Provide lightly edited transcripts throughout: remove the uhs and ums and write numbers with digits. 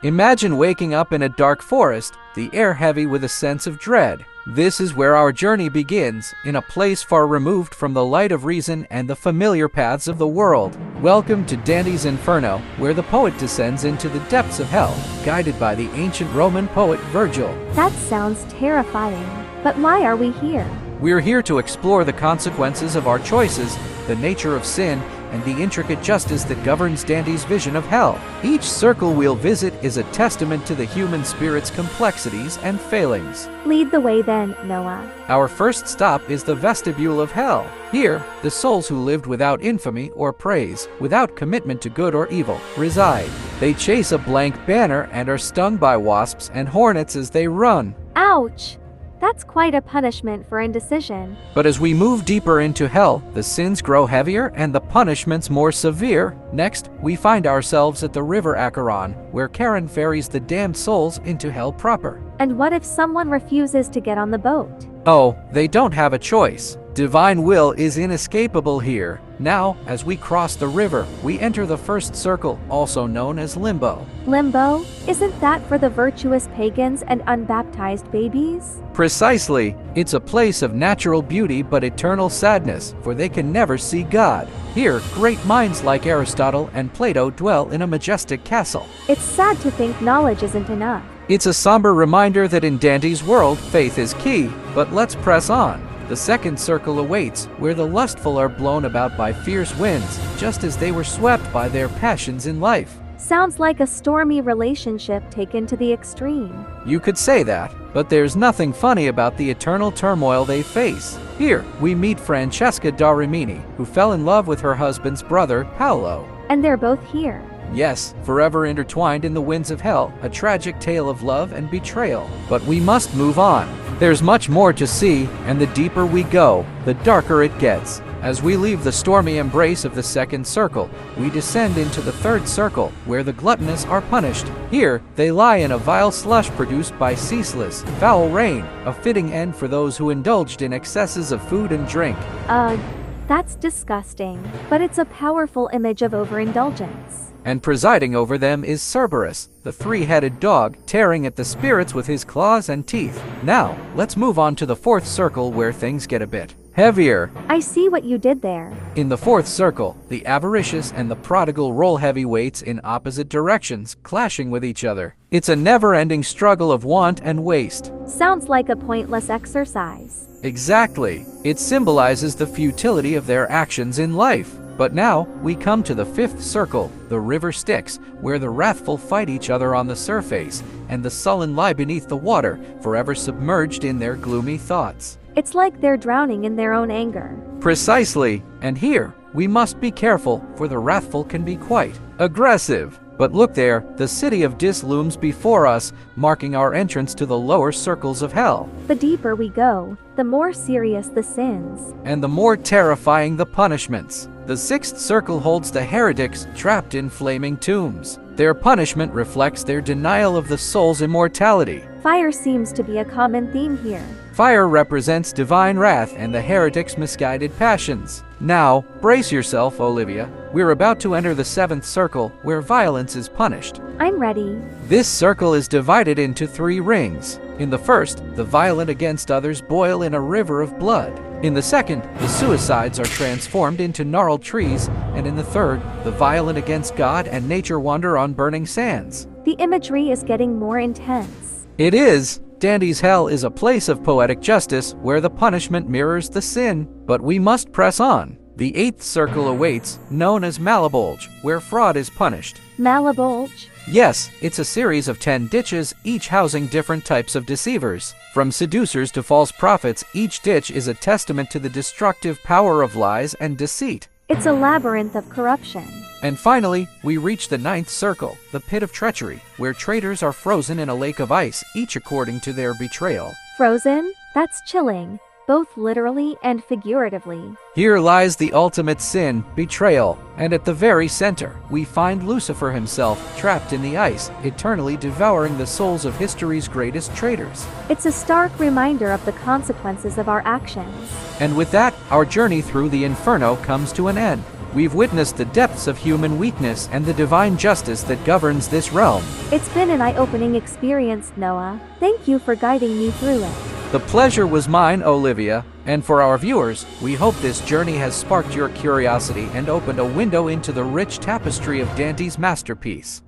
Imagine waking up in a dark forest, the air heavy with a sense of dread. This is where our journey begins, in a place far removed from the light of reason and the familiar paths of the world. Welcome to Dante's Inferno, where the poet descends into the depths of hell, guided by the ancient Roman poet Virgil. That sounds terrifying. But why are we here? We're here to explore the consequences of our choices, the nature of sin, and the intricate justice that governs Dante's vision of hell. Each circle we'll visit is a testament to the human spirit's complexities and failings. Lead the way then, Noah. Our first stop is the vestibule of hell. Here, the souls who lived without infamy or praise, without commitment to good or evil, reside. They chase a blank banner and are stung by wasps and hornets as they run. Ouch! That's quite a punishment for indecision. But as we move deeper into hell, the sins grow heavier and the punishments more severe. Next, we find ourselves at the river Acheron, where Charon ferries the damned souls into hell proper. And what if someone refuses to get on the boat? Oh, they don't have a choice. Divine will is inescapable here. Now, as we cross the river, we enter the first circle, also known as Limbo. Limbo? Isn't that for the virtuous pagans and unbaptized babies? Precisely. It's a place of natural beauty but eternal sadness, for they can never see God. Here, great minds like Aristotle and Plato dwell in a majestic castle. It's sad to think knowledge isn't enough. It's a somber reminder that in Dante's world, faith is key, but let's press on. The second circle awaits, where the lustful are blown about by fierce winds, just as they were swept by their passions in life. Sounds like a stormy relationship taken to the extreme. You could say that, but there's nothing funny about the eternal turmoil they face. Here, we meet Francesca da Rimini, who fell in love with her husband's brother, Paolo. And they're both here. Yes, forever intertwined in the winds of hell, a tragic tale of love and betrayal. But we must move on. There's much more to see, and the deeper we go, the darker it gets. As we leave the stormy embrace of the second circle, we descend into the third circle, where the gluttonous are punished. Here, they lie in a vile slush produced by ceaseless, foul rain, a fitting end for those who indulged in excesses of food and drink. Ugh, that's disgusting. But it's a powerful image of overindulgence. And presiding over them is Cerberus, the three-headed dog, tearing at the spirits with his claws and teeth. Now, let's move on to the fourth circle, where things get a bit heavier. I see what you did there. In the fourth circle, the avaricious and the prodigal roll heavyweights in opposite directions, clashing with each other. It's a never-ending struggle of want and waste. Sounds like a pointless exercise. Exactly. It symbolizes the futility of their actions in life. But now, we come to the fifth circle, the river Styx, where the wrathful fight each other on the surface, and the sullen lie beneath the water, forever submerged in their gloomy thoughts. It's like they're drowning in their own anger. Precisely. And here, we must be careful, for the wrathful can be quite aggressive. But look there, the city of Dis looms before us, marking our entrance to the lower circles of hell. The deeper we go, the more serious the sins. And the more terrifying the punishments. The sixth circle holds the heretics trapped in flaming tombs. Their punishment reflects their denial of the soul's immortality. Fire seems to be a common theme here. Fire represents divine wrath and the heretics' misguided passions. Now, brace yourself, Olivia. We're about to enter the seventh circle, where violence is punished. I'm ready. This circle is divided into 3 rings. In the first, the violent against others boil in a river of blood. In the second, the suicides are transformed into gnarled trees. And in the third, the violent against God and nature wander on burning sands. The imagery is getting more intense. It is. Dante's hell is a place of poetic justice where the punishment mirrors the sin. But we must press on. The 8th circle awaits, known as Malebolge, where fraud is punished. Malebolge? Yes, it's a series of 10 ditches, each housing different types of deceivers. From seducers to false prophets, each ditch is a testament to the destructive power of lies and deceit. It's a labyrinth of corruption. And finally, we reach the 9th circle, the pit of treachery, where traitors are frozen in a lake of ice, each according to their betrayal. Frozen? That's chilling, both literally and figuratively. Here lies the ultimate sin, betrayal, and at the very center, we find Lucifer himself, trapped in the ice, eternally devouring the souls of history's greatest traitors. It's a stark reminder of the consequences of our actions. And with that, our journey through the Inferno comes to an end. we've witnessed the depths of human weakness and the divine justice that governs this realm. It's been an eye-opening experience, Noah. Thank you for guiding me through it. The pleasure was mine, Olivia, and for our viewers, we hope this journey has sparked your curiosity and opened a window into the rich tapestry of Dante's masterpiece.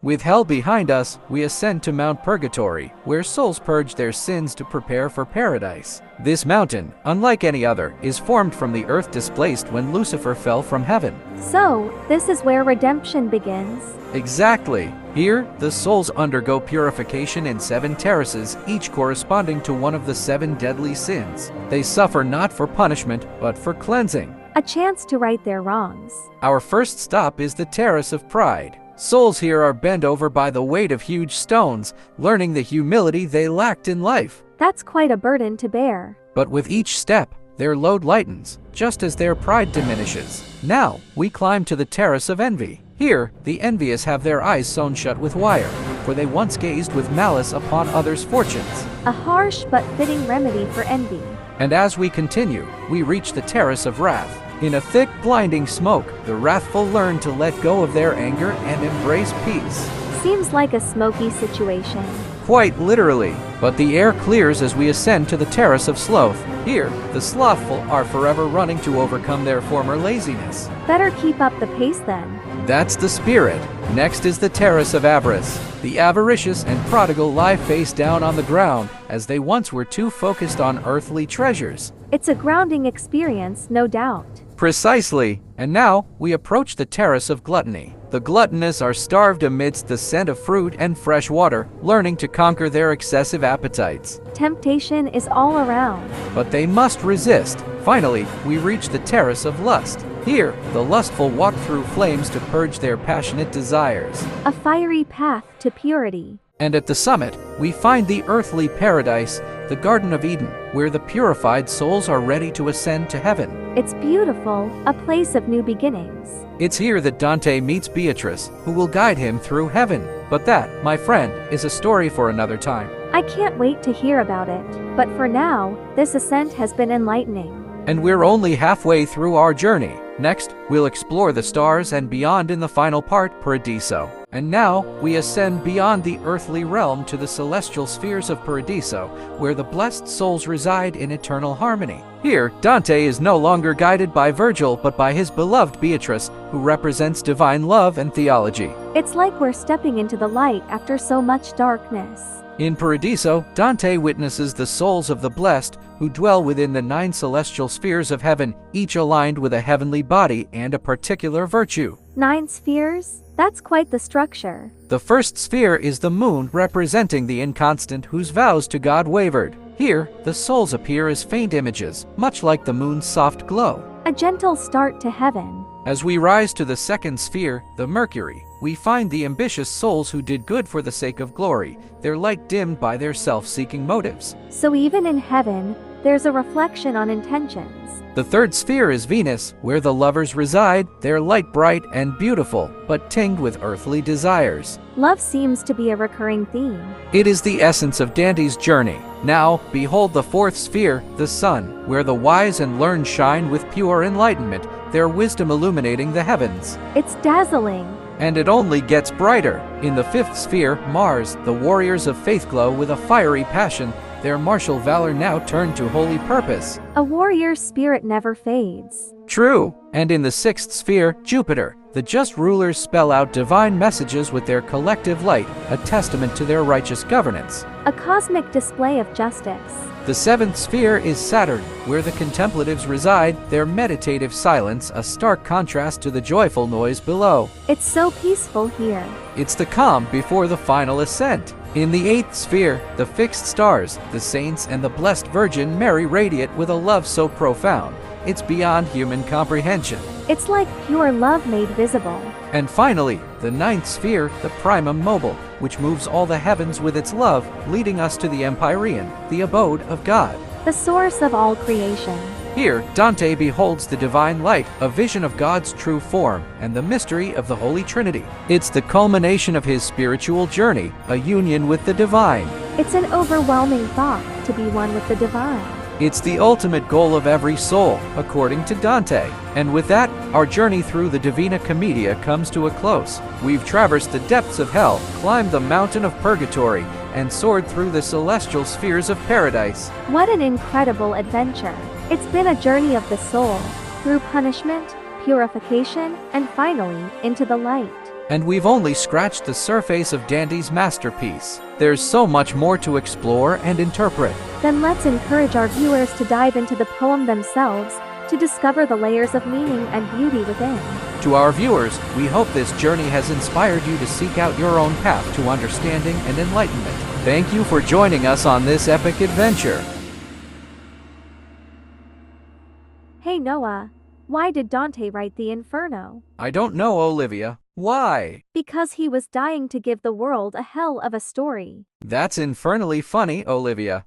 With hell behind us, we ascend to Mount Purgatory, where souls purge their sins to prepare for paradise. This mountain, unlike any other, is formed from the earth displaced when Lucifer fell from heaven. So, this is where redemption begins? Exactly. Here, the souls undergo purification in 7 terraces, each corresponding to one of the 7 deadly sins. They suffer not for punishment, but for cleansing. A chance to right their wrongs. Our first stop is the Terrace of Pride. Souls here are bent over by the weight of huge stones, learning the humility they lacked in life. That's quite a burden to bear. But with each step, their load lightens, just as their pride diminishes. Now, we climb to the Terrace of Envy. Here, the envious have their eyes sewn shut with wire, for they once gazed with malice upon others' fortunes. A harsh but fitting remedy for envy. And as we continue, we reach the Terrace of Wrath. In a thick, blinding smoke, the wrathful learn to let go of their anger and embrace peace. Seems like a smoky situation. Quite literally. But the air clears as we ascend to the Terrace of Sloth. Here, the slothful are forever running to overcome their former laziness. Better keep up the pace then. That's the spirit. Next is the Terrace of Avarice. The avaricious and prodigal lie face down on the ground, as they once were too focused on earthly treasures. It's a grounding experience, no doubt. Precisely. And now, we approach the Terrace of Gluttony. The gluttonous are starved amidst the scent of fruit and fresh water, learning to conquer their excessive appetites. Temptation is all around. But they must resist. Finally, we reach the Terrace of Lust. Here, the lustful walk through flames to purge their passionate desires. A fiery path to purity. And at the summit, we find the earthly paradise, the Garden of Eden, where the purified souls are ready to ascend to heaven. It's beautiful, a place of new beginnings. It's here that Dante meets Beatrice, who will guide him through heaven. But that, my friend, is a story for another time. I can't wait to hear about it. But for now, this ascent has been enlightening. And we're only halfway through our journey. Next, we'll explore the stars and beyond in the final part, Paradiso. And now, we ascend beyond the earthly realm to the celestial spheres of Paradiso, where the blessed souls reside in eternal harmony. Here, Dante is no longer guided by Virgil, but by his beloved Beatrice, who represents divine love and theology. It's like we're stepping into the light after so much darkness. In Paradiso, Dante witnesses the souls of the blessed who dwell within the 9 celestial spheres of heaven, each aligned with a heavenly body and a particular virtue. 9 spheres? That's quite the structure. The first sphere is the moon, representing the inconstant whose vows to God wavered. Here, the souls appear as faint images, much like the moon's soft glow. A gentle start to heaven. As we rise to the second sphere, the Mercury, we find the ambitious souls who did good for the sake of glory, their light dimmed by their self-seeking motives. So even in heaven, there's a reflection on intentions. The third sphere is Venus, where the lovers reside, their light bright and beautiful, but tinged with earthly desires. Love seems to be a recurring theme. It is the essence of Dante's journey. Now, behold the fourth sphere, the sun, where the wise and learned shine with pure enlightenment, their wisdom illuminating the heavens. It's dazzling. And it only gets brighter. In the fifth sphere, Mars, the warriors of faith glow with a fiery passion, their martial valor now turned to holy purpose. A warrior's spirit never fades. True. And in the sixth sphere, Jupiter, the just rulers spell out divine messages with their collective light, a testament to their righteous governance. A cosmic display of justice. The seventh sphere is Saturn, where the contemplatives reside, their meditative silence a stark contrast to the joyful noise below. It's so peaceful here. It's the calm before the final ascent. In the eighth sphere, the fixed stars, the saints and the blessed Virgin Mary radiate with a love so profound, it's beyond human comprehension. It's like pure love made visible. And finally, the ninth sphere, the primum mobile, which moves all the heavens with its love, leading us to the Empyrean, the abode of God. The source of all creation. Here, Dante beholds the divine light, a vision of God's true form, and the mystery of the Holy Trinity. It's the culmination of his spiritual journey, a union with the divine. It's an overwhelming thought to be one with the divine. It's the ultimate goal of every soul, according to Dante. And with that, our journey through the Divina Commedia comes to a close. We've traversed the depths of hell, climbed the Mountain of Purgatory, and soared through the celestial spheres of paradise. What an incredible adventure. It's been a journey of the soul, through punishment, purification, and finally, into the light. And we've only scratched the surface of Dante's masterpiece. There's so much more to explore and interpret. Then let's encourage our viewers to dive into the poem themselves, to discover the layers of meaning and beauty within. To our viewers, we hope this journey has inspired you to seek out your own path to understanding and enlightenment. Thank you for joining us on this epic adventure. Hey Noah, why did Dante write the Inferno? I don't know, Olivia. Why? Because he was dying to give the world a hell of a story. That's infernally funny, Olivia.